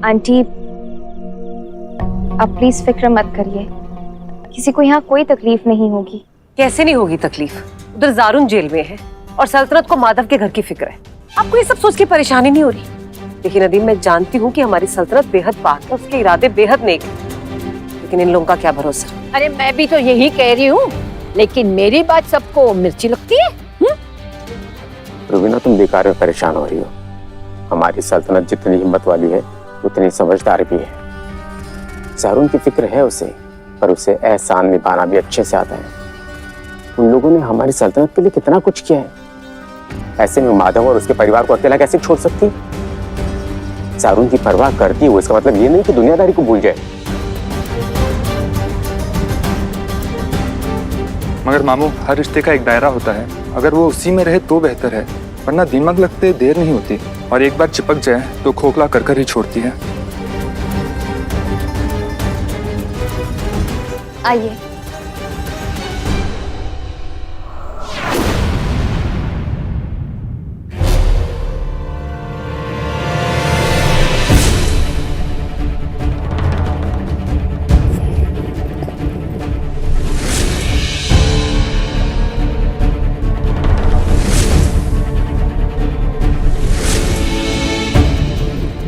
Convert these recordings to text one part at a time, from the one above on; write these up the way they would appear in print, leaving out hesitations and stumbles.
Aunty, आप please फिक्र मत करिए, किसी को यहाँ कोई तकलीफ नहीं होगी। कैसे नहीं होगी तकलीफ? उधर जारुन जेल में है और सल्तनत को माधव के घर की फिक्र है। आपको ये सब सोच के परेशानी नहीं हो रही? लेकिन नदीम, मैं जानती हूँ कि हमारी सल्तनत बेहद पाक है, उसके इरादे बेहद नेक हैं, लेकिन इन लोगों का क्या भरोसा। अरे मैं भी तो यही कह रही हूँ, लेकिन मेरी बात सबको मिर्ची लगती है। रुबीना, तुम बेकार में परेशान हो रही हो। हमारी सल्तनत जितनी हिम्मत वाली है उतनी समझदार भी है। जारुन की फिक्र है उसे, पर उसे एहसान निभाना भी अच्छे से आता है। उन लोगों ने हमारी सल्तनत के लिए कितना कुछ किया है, ऐसे में माधव और उसके परिवार को अकेला कैसे छोड़ सकती? जारुन की परवाह करती है, इसका मतलब ये नहीं कि दुनियादारी को भूल जाए। मगर मामू, हर रिश्ते का एक दायरा होता है, अगर वो उसी में रहे तो बेहतर है, वरना दिमाग लगते देर नहीं होती, और एक बार चिपक जाए तो खोखला कर कर ही छोड़ती है। आइए।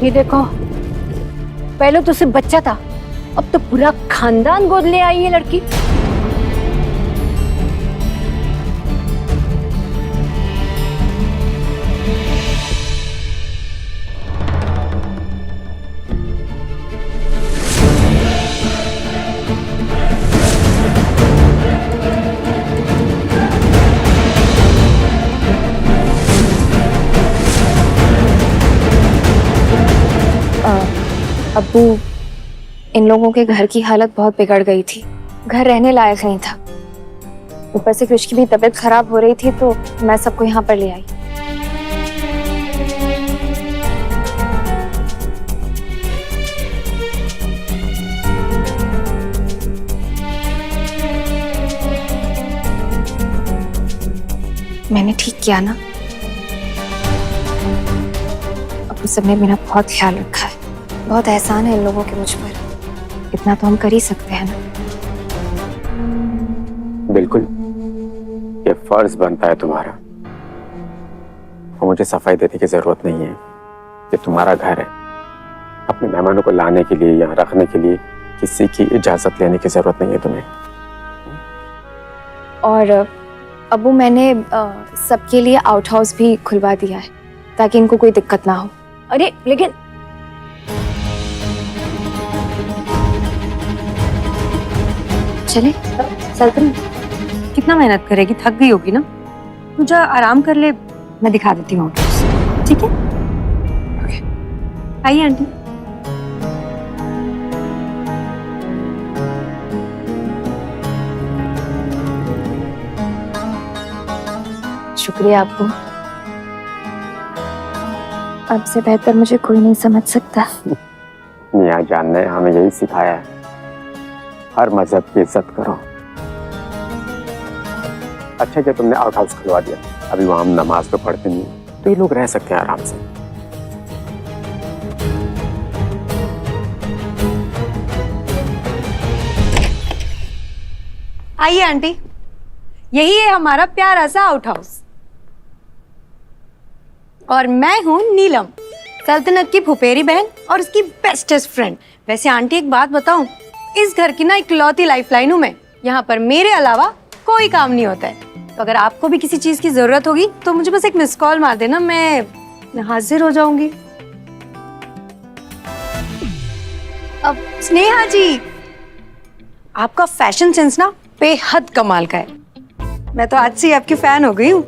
ये देखो, पहले तो सिर्फ बच्चा था, अब तो पूरा खानदान गोद ले आई है लड़की। अब्बू, इन लोगों के घर की हालत बहुत बिगड़ गई थी, घर रहने लायक नहीं था। ऊपर से कृष की भी तबीयत खराब हो रही थी, तो मैं सबको यहाँ पर ले आई। मैंने ठीक किया ना? अब्बू सबने मेरा बहुत ख्याल रखा है, बहुत एहसान है इन लोगों के मुझ पर। इतना तो हम कर ही सकते हैं ना? बिल्कुल, ये फर्ज बनता है तुम्हारा, और मुझे सफाई देने की जरूरत नहीं है। ये तुम्हारा घर है, अपने मेहमानों को लाने के लिए, यहाँ रखने के लिए किसी की इजाजत लेने की जरूरत नहीं है तुम्हें। और अब्बू, मैंने सबके लिए आउट हाउस भी खुलवा दिया है, ताकि इनको कोई दिक्कत ना हो। अरे लेकिन चले सल्तनत, कितना मेहनत करेगी, थक गई होगी ना, तू जा आराम कर ले, मैं दिखा देती हूँ। ठीक है? ओके, आइए आंटी। शुक्रिया अब्बू, आपसे बेहतर मुझे कोई नहीं समझ सकता। मियां जान ने हमें यही सिखाया है, हर मजहब की इज्जत करो। अच्छा कि तुमने आउट हाउस खुलवा दिया, अभी वहां हम नमाज तो पढ़ते नहीं, तो ये लोग रह सकते हैं आराम से। आइए आंटी, यही है हमारा प्यारा सा आउट हाउस। और मैं हूँ नीलम, सल्तनत की फुफेरी बहन और उसकी बेस्टेस्ट फ्रेंड। वैसे आंटी एक बात बताऊं, इस घर की ना इकलौती लाइफलाइन हूं मैं। यहाँ पर मेरे अलावा कोई काम नहीं होता है, तो अगर आपको भी किसी चीज की जरूरत होगी तो मुझे बस एक मिस कॉल मार देना, मैं हाजिर हो जाऊंगी। अब स्नेहा जी, आपका फैशन सेंस ना बेहद कमाल का है। मैं तो आज से आपकी फैन हो गई हूँ।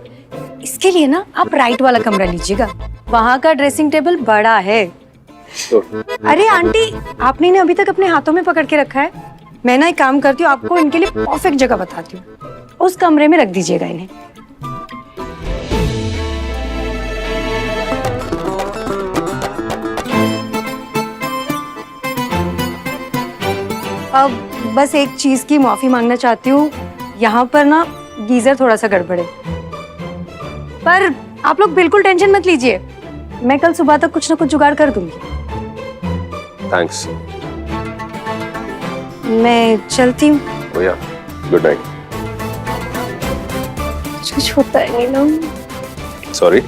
इसके लिए ना आप राइट वाला कमरा लीजिएगा, वहाँ का ड्रेसिंग टेबल बड़ा है। अरे आंटी, आपने इन्हें अभी तक अपने हाथों में पकड़ के रखा है। मैं ना एक काम करती हूँ, आपको इनके लिए परफेक्ट जगह बताती हूँ, उस कमरे में रख दीजिएगा इन्हें। अब बस एक चीज की माफी मांगना चाहती हूँ, यहाँ पर ना गीजर थोड़ा सा गड़बड़ है, पर आप लोग बिल्कुल टेंशन मत लीजिए, मैं कल सुबह तक कुछ ना कुछ जुगाड़ कर दूंगी। थैंक्स। मैं चलती हूँ। भैया गुड नाइट। कुछ होता है नीलम। सॉरी।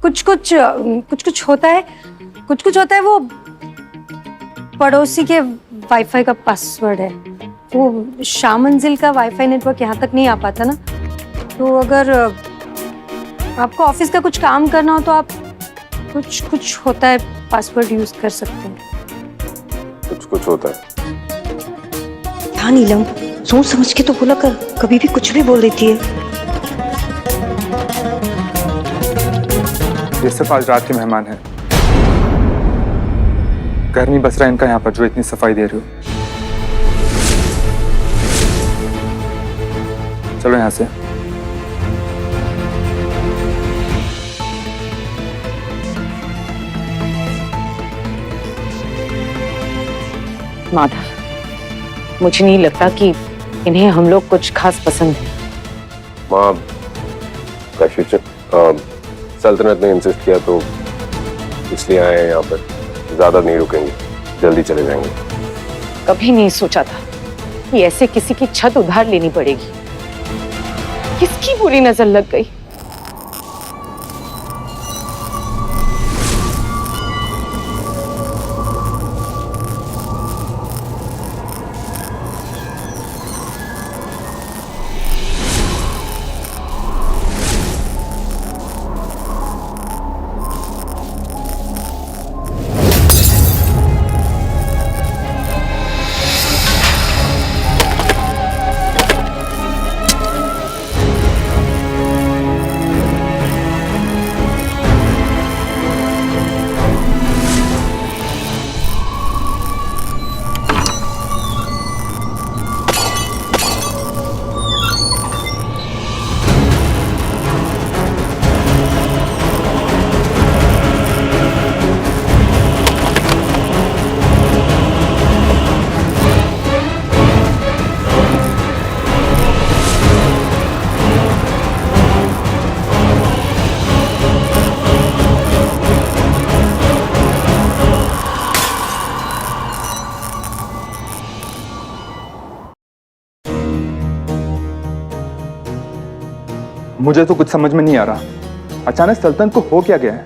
कुछ होता है, कुछ होता है। वो पड़ोसी के वाईफाई का पासवर्ड है, वो शाह मंजिल का वाईफाई नेटवर्क यहाँ तक नहीं आ पाता ना, तो अगर आपको ऑफिस का कुछ काम करना हो तो आप कुछ होता है पासवर्ड यूज कर सकते हैं। कुछ होता है। हाँ नीलम, सोच समझ के तो बोला कर, कभी भी कुछ भी बोल देती है। ये सिर्फ आज रात के मेहमान हैं। घर नहीं बस रहा इनका यहाँ पर जो इतनी सफाई दे रही हो। चलो यहाँ से। माधव, मुझे नहीं लगता कि इन्हें हम लोग कुछ खास पसंद है। माँ, कशिश सल्तनत ने इंसिस्ट किया तो इसलिए आए हैं यहाँ पर। ज्यादा नहीं रुकेंगे, जल्दी चले जाएंगे। कभी नहीं सोचा था कि ऐसे किसी की छत उधार लेनी पड़ेगी। किसकी बुरी नजर लग गई। मुझे तो कुछ समझ में नहीं आ रहा। अचानक सल्तनत को हो क्या गया है?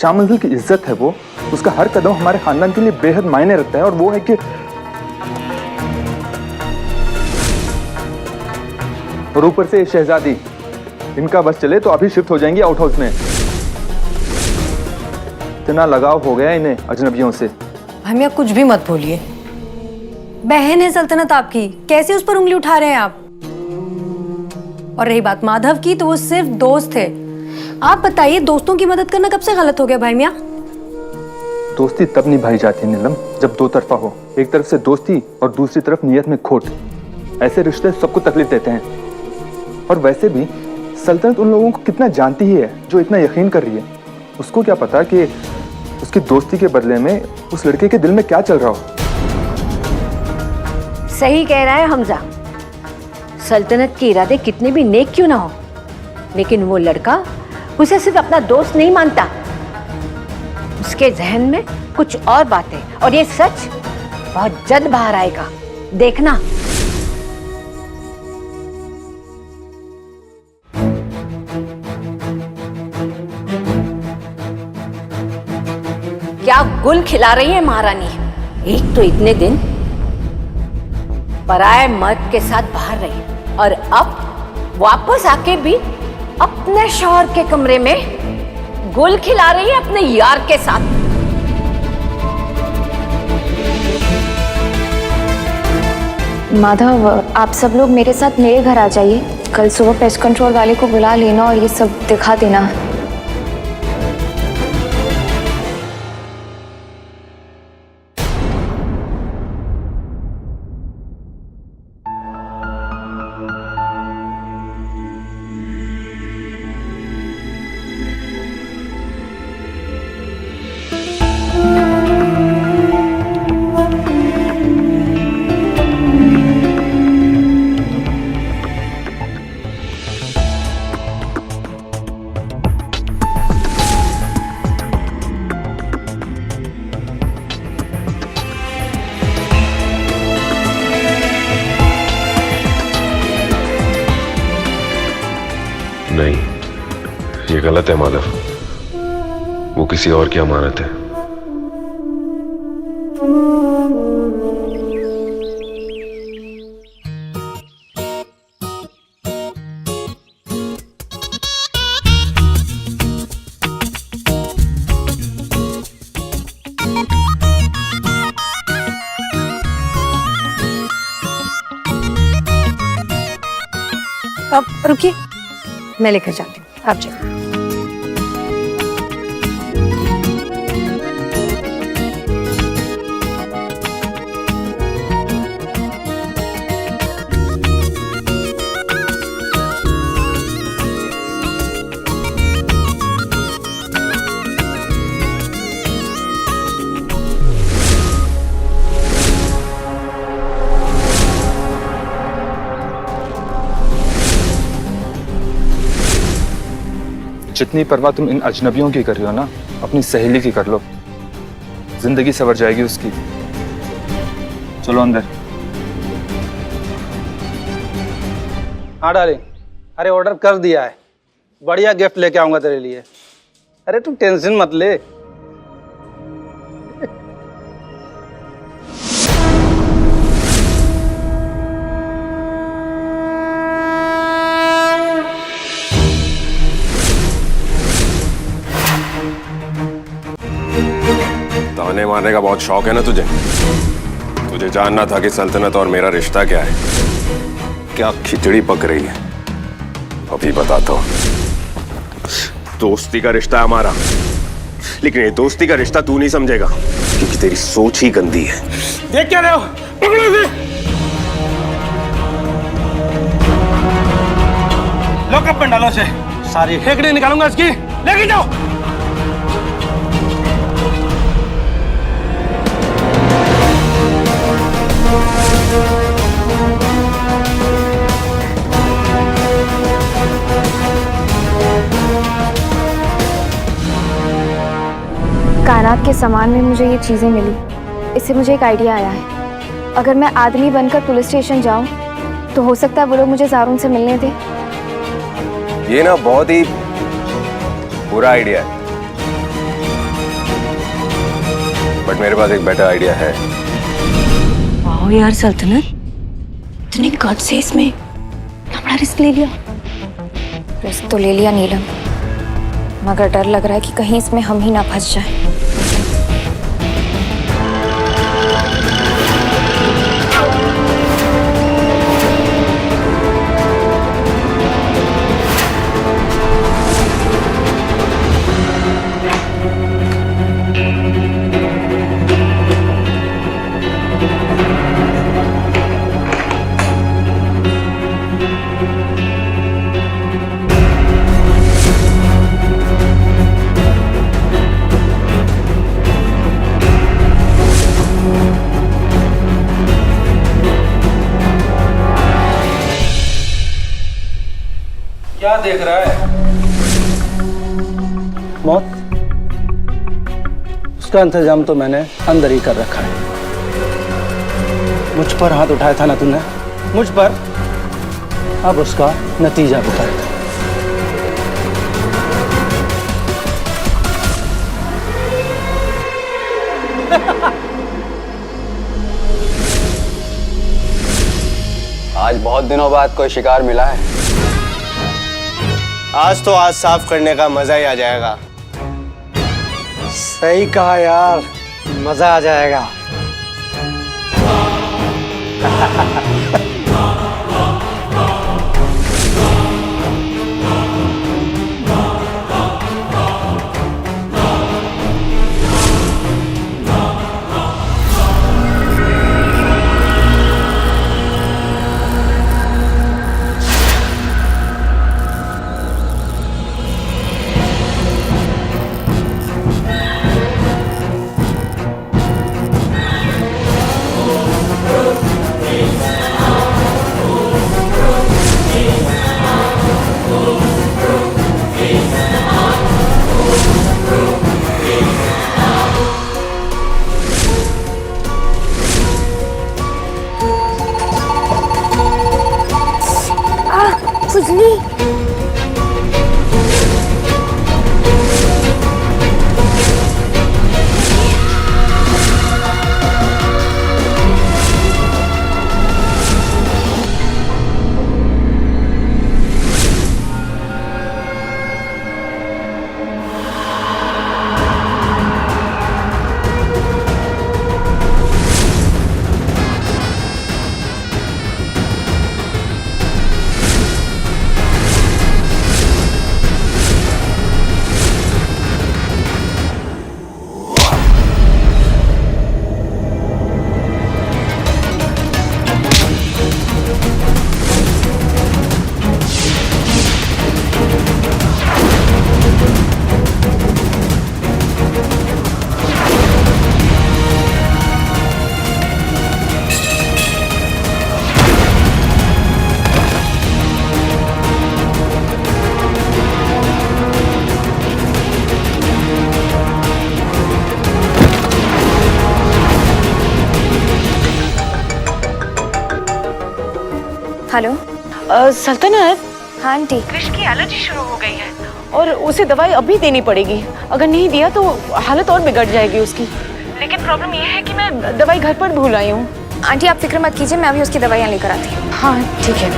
शाह मंजिल की इज्जत है वो, उसका हर कदम हमारे खानदान के लिए बेहद मायने रखता है, और वो है कि और ऊपर से शहजादी, इनका बस चले तो अभी शिफ्ट हो जाएंगी आउट हाउस में। इतना लगाव हो गया इन्हें अजनबियों से। भैया कुछ भी मत बोलिए, बहन है सल्तनत आपकी, कैसे उस पर उंगली उठा रहे हैं आप? और रही बात माधव की, तो वो सिर्फ दोस्त थे। आप बताइए, दोस्तों की मदद करना कब से गलत हो गया भाई मियां? दोस्ती तब निभाई जाती है नीलम जब दो तरफा हो। एक तरफ से दोस्ती और दूसरी तरफ नियत में खोट। ऐसे रिश्ते सबको तकलीफ देते हैं। और वैसे भी सल्तनत उन लोगों को कितना जानती ही है जो इतना यकीन कर रही है। उसको क्या पता कि उसकी दोस्ती के बदले में उस लड़के के दिल में क्या चल रहा हो। सही कह रहा है हमजा। सल्तनत के इरादे कितने भी नेक क्यों ना हो, लेकिन वो लड़का उसे सिर्फ अपना दोस्त नहीं मानता। उसके जहन में कुछ और बातें, और ये सच बहुत जल्द बाहर आएगा, देखना। क्या गुल खिला रही है महारानी। एक तो इतने दिन पराये मर्द के साथ बाहर रही, और अब वापस आके भी अपने शौहर के कमरे में गुल खिला रही है अपने यार के साथ। माधव, आप सब लोग मेरे साथ मेरे घर आ जाइए। कल सुबह पेस्ट कंट्रोल वाले को बुला लेना और ये सब दिखा देना। नहीं, ये गलत है माधव। वो किसी और की अमानत है। अब रुकिए, मैं लेकर जाती हूँ, आप जाइए। जितनी परवाह तुम इन अजनबियों की कर रही हो ना, अपनी सहेली की कर लो, जिंदगी सवर जाएगी उसकी। चलो अंदर। हाँ डार्लिंग, अरे ऑर्डर कर दिया है, बढ़िया गिफ्ट लेके आऊंगा तेरे लिए। अरे तू टेंशन मत ले। ताने मारने का बहुत शौक है ना तुझे? तुझे जानना था कि सल्तनत और मेरा रिश्ता क्या है, क्या खिचड़ी पक रही है। अभी बताता हूँ। दोस्ती का रिश्ता है हमारा, लेकिन ये दोस्ती का रिश्ता तू नहीं समझेगा क्योंकि तेरी सोच ही गंदी है। देख क्या रहे हो? पकड़ो इसे। लॉकअप में डालो इसे, सारी हेकड़ी निकालूंगा इसकी, लेके जाओ। कायनात के सामान में मुझे ये चीजें मिली, इससे मुझे एक आइडिया आया है। अगर मैं आदमी बनकर पुलिस स्टेशन जाऊं तो हो सकता है वो लोग मुझे ज़ारून से मिलने दें। ये ना बहुत ही बुरा आइडिया है, बट मेरे पास एक बेटर आइडिया है। वाह यार सल्तनत, इतने गट से इसमें इतना बड़ा रिस्क ले लिया। रिस्क तो ले लिया नीलम, मगर डर लग रहा है कि कहीं इसमें हम ही ना फंस जाए। क्या देख रहा है? मौत, उसका इंतजाम तो मैंने अंदर ही कर रखा है। मुझ पर हाथ उठाया था ना तूने, मुझ पर, अब उसका नतीजा भुगतना। आज बहुत दिनों बाद कोई शिकार मिला है। आज तो आज साफ करने का मजा ही आ जाएगा। सही कहा यार, मजा आ जाएगा। खुजली। हेलो। सल्तनत, हाँ आंटी। कृष की एलर्जी शुरू हो गई है और उसे दवाई अभी देनी पड़ेगी। अगर नहीं दिया तो हालत और बिगड़ जाएगी उसकी। लेकिन प्रॉब्लम यह है कि मैं दवाई घर पर भूल आई हूँ। आंटी आप फिक्र मत कीजिए, मैं अभी उसकी दवाइयाँ लेकर आती हूँ। हाँ ठीक है।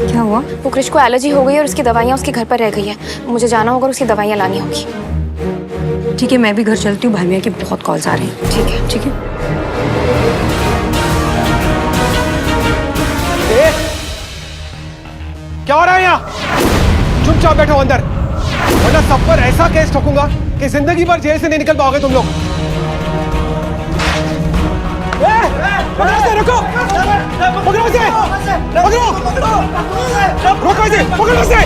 क्या हुआ? वो कृष को एलर्जी हो गई है और उसकी दवाइयाँ उसके घर पर रह गई है। मुझे जाना होगा और उसकी दवाइयाँ लानी होगी। ठीक है, मैं भी घर चलती हूँ, भाई मियाँ के बहुत कॉल्स आ रहे हैं। ठीक है। ठीक है। क्या हो रहा है यहाँ? चुपचाप बैठो अंदर, वरना सब पर ऐसा केस ठोकूंगा कि जिंदगी भर जेल से नहीं निकल पाओगे तुम लोग। पकड़ो इसे, रुको, पकड़ो इसे, पकड़ो, रोको इसे, पकड़ो इसे।